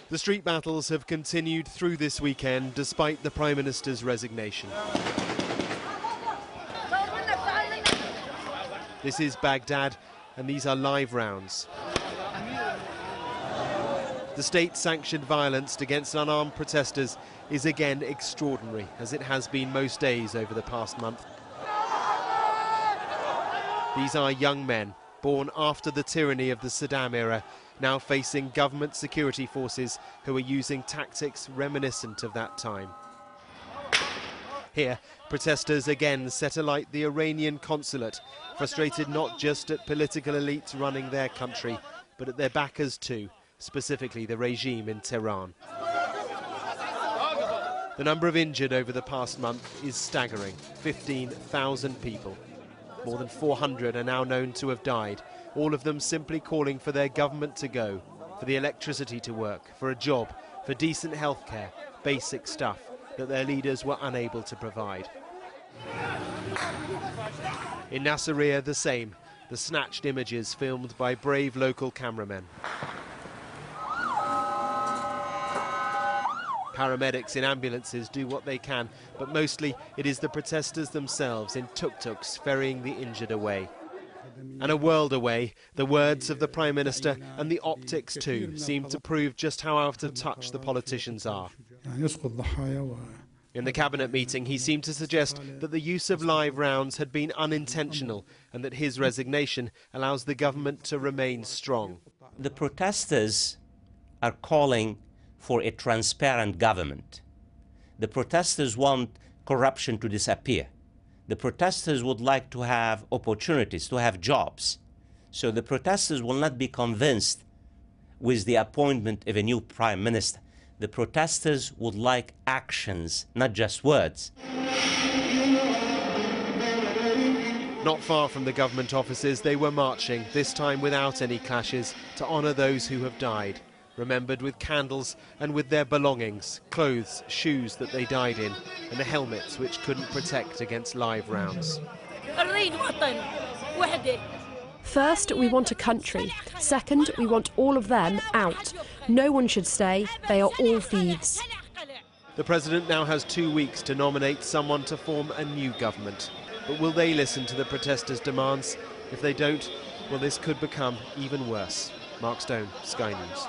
The street battles have continued through this weekend despite the Prime Minister's resignation. This is Baghdad, and these are live rounds. The state-sanctioned violence against unarmed protesters is again extraordinary, as it has been most days over the past month. These are young men, born after the tyranny of the Saddam era, now facing government security forces who are using tactics reminiscent of that time. Here, protesters again set alight the Iranian consulate, frustrated not just at political elites running their country, but at their backers too, specifically the regime in Tehran. The number of injured over the past month is staggering, 15,000 people. More than 400 are now known to have died, all of them simply calling for their government to go, for the electricity to work, for a job, for decent healthcare, basic stuff that their leaders were unable to provide. In Nasiriyah, the same, the snatched images filmed by brave local cameramen. Paramedics in ambulances do what they can, but mostly it is the protesters themselves in tuk-tuks ferrying the injured away. And a world away, the words of the Prime Minister and the optics too seem to prove just how out of touch the politicians are. In the cabinet meeting, he seemed to suggest that the use of live rounds had been unintentional and that his resignation allows the government to remain strong. The protesters are calling for a transparent government. The protesters want corruption to disappear. The protesters would like to have opportunities, to have jobs. So the protesters will not be convinced with the appointment of a new prime minister. The protesters would like actions, not just words. Not far from the government offices, they were marching, this time without any clashes, to honour those who have died, remembered with candles and with their belongings, clothes, shoes that they died in, and the helmets which couldn't protect against live rounds. First, we want a country. Second, we want all of them out. No one should stay. They are all thieves. The president now has 2 weeks to nominate someone to form a new government. But will they listen to the protesters' demands? If they don't, well, this could become even worse. Mark Stone, Sky News.